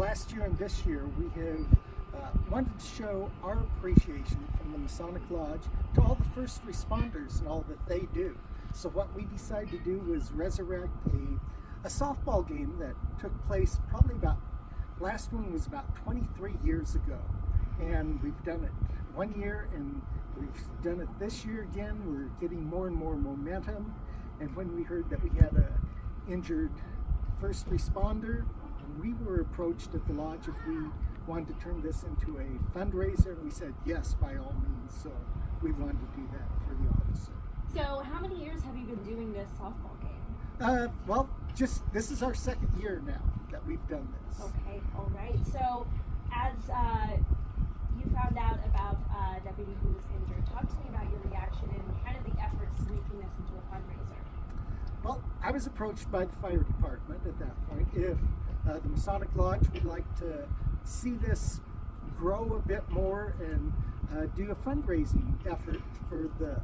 last year and this year, we have wanted to show our appreciation from the Masonic Lodge to all the first responders and all that they do. So what we decided to do was resurrect a softball game that took place last one was about 23 years ago. And we've done it one year and we've done it this year again. We're getting more and more momentum. And when we heard that we had a injured first responder, we were approached at the lodge if we wanted to turn this into a fundraiser, and we said yes, by all means. So we wanted to do that for the officer. So how many years have you been doing this softball game? Well, this is our second year now that we've done this. Okay, all right. So as you found out about a deputy who was injured, talk to me about your reaction and kind of the efforts to making this into a fundraiser. Well, I was approached by the fire department at that point if the Masonic Lodge would like to see this grow a bit more and do a fundraising effort for the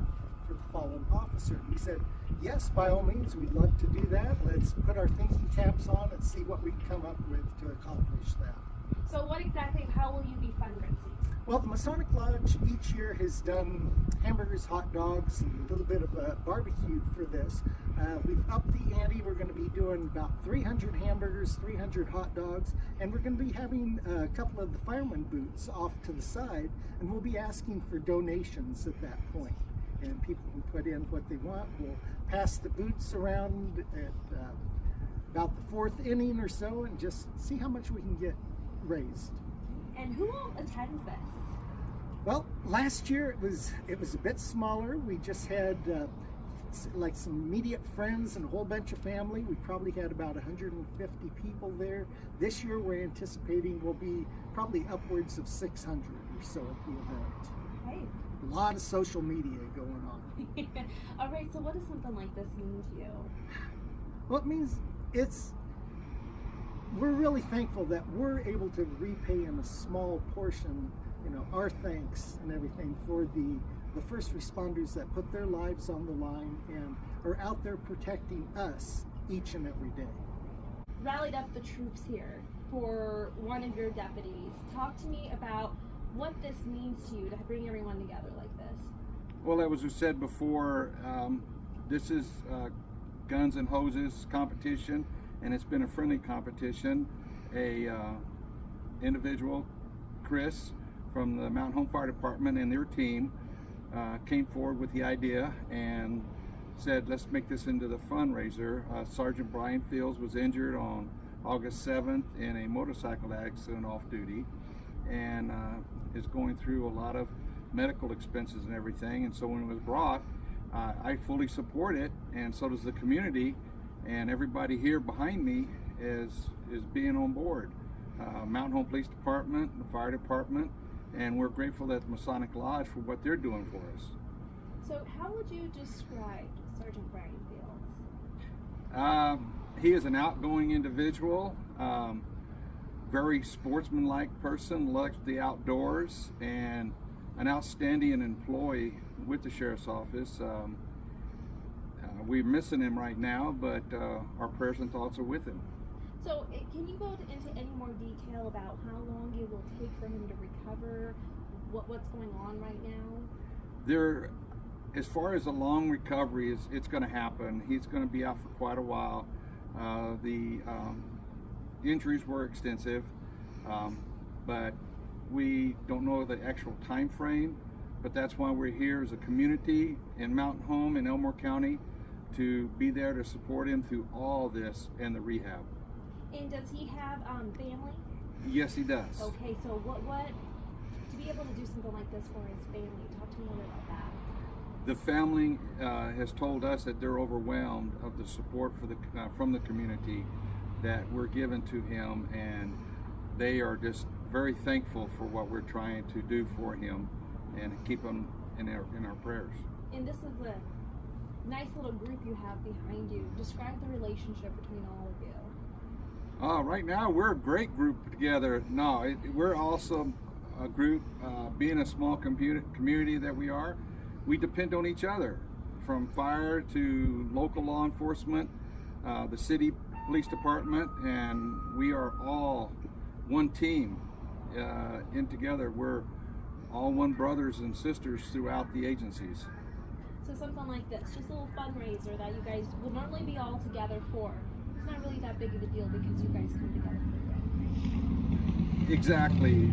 fallen officer. We said, yes, by all means, we'd love to do that. Let's put our thinking caps on and see what we can come up with to accomplish that. So how will you be fundraising? Well, the Masonic Lodge each year has done hamburgers, hot dogs, and a little bit of a barbecue for this. We've upped the ante. We're going to be doing about 300 hamburgers, 300 hot dogs, and we're going to be having a couple of the fireman booths off to the side, and we'll be asking for donations at that point. And people can put in what they want. We'll pass the boots around at about the fourth inning or so and just see how much we can get raised. And who all attends this? Well, last year it was a bit smaller. We just had like some immediate friends and a whole bunch of family. We probably had about 150 people there. This year we're anticipating will be probably upwards of 600 or so at the event. Hey. A lot of social media going on. All right, so what does something like this mean to you? Well, it means we're really thankful that we're able to repay in a small portion, our thanks and everything for the first responders that put their lives on the line and are out there protecting us each and every day. Rallied up the troops here for one of your deputies. Talk to me about what this means to you to bring everyone together like this. Well, as was said before, this is guns and hoses competition, and it's been a friendly competition. Individual, Chris, from the Mountain Home Fire Department and their team came forward with the idea and said, let's make this into the fundraiser. Sergeant Brian Fields was injured on August 7th in a motorcycle accident off duty, and is going through a lot of medical expenses and everything. And so when it was brought, I fully support it, and so does the community, and everybody here behind me is being on board. Mountain Home Police Department, the fire department, and we're grateful that the Masonic Lodge for what they're doing for us. So how would you describe Sergeant Brian Fields? He is an outgoing individual, very sportsmanlike person, loves the outdoors, and an outstanding employee with the Sheriff's Office. We're missing him right now, but our prayers and thoughts are with him. So can you go into any more detail about how long it will take for him to recover, what's going on right now? As far as a long recovery, it's going to happen. He's going to be out for quite a while. The injuries were extensive, but we don't know the actual time frame, but that's why we're here as a community in Mountain Home in Elmore County to be there to support him through all this and the rehab. And does he have family? Yes, he does. Okay, so what to be able to do something like this for his family, talk to me a little bit about that. The family has told us that they're overwhelmed of the support from the community that we're giving to him, and they are just very thankful for what we're trying to do for him and keep him in our prayers. And this is a nice little group you have behind you. Describe the relationship between all of you. Right now, we're a great group together. We're also a group, being a small community that we are, we depend on each other, from fire to local law enforcement, the city police department, and we are all one team in together. We're all one brothers and sisters throughout the agencies. So something like this, just a little fundraiser that you guys will normally be all together for. It's not really that big of a deal because you guys come together for it. Exactly.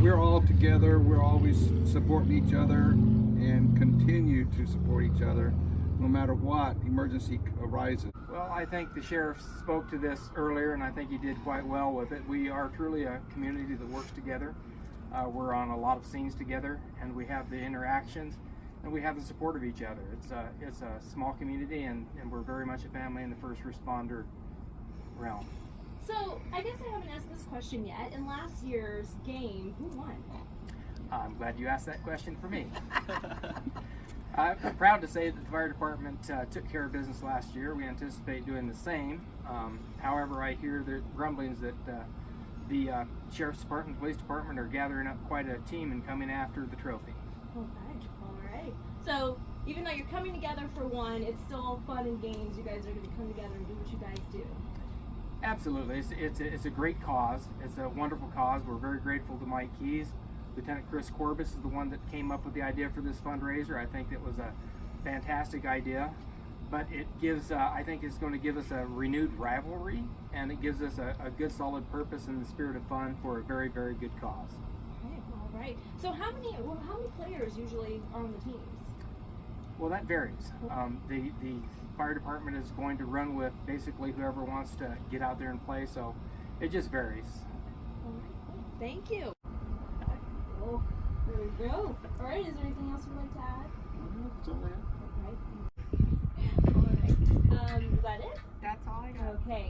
We're all together. We're always supporting each other and continue to support each other no matter what emergency arises. Well, I think the sheriff spoke to this earlier, and I think he did quite well with it. We are truly a community that works together. We're on a lot of scenes together, and we have the interactions, and we have the support of each other. It's a small community, and we're very much a family in the first responder realm. So I guess I haven't asked this question yet. In last year's game, who won? I'm glad you asked that question for me. I'm proud to say that the fire department took care of business last year. We anticipate doing the same. However, I hear the grumblings that the sheriff's department, police department are gathering up quite a team and coming after the trophy. Okay, all right. So even though you're coming together for one, it's still fun and games. You guys are going to come together and do what you guys do. Absolutely. It's a great cause. It's a wonderful cause. We're very grateful to Mike Keys. Lieutenant Chris Corbus is the one that came up with the idea for this fundraiser. I think it was a fantastic idea, but it gives, I think it's going to give us a renewed rivalry, and it gives us a good solid purpose in the spirit of fun for a very, very good cause. Okay, all right. So how many players usually are on the teams? Well, that varies. The fire department is going to run with basically whoever wants to get out there and play, so it just varies. All right, thank you. Oh, there we go. All right, is there anything else you'd like to add? That's all I have. All right. All right. Is that it? That's all I got. Okay.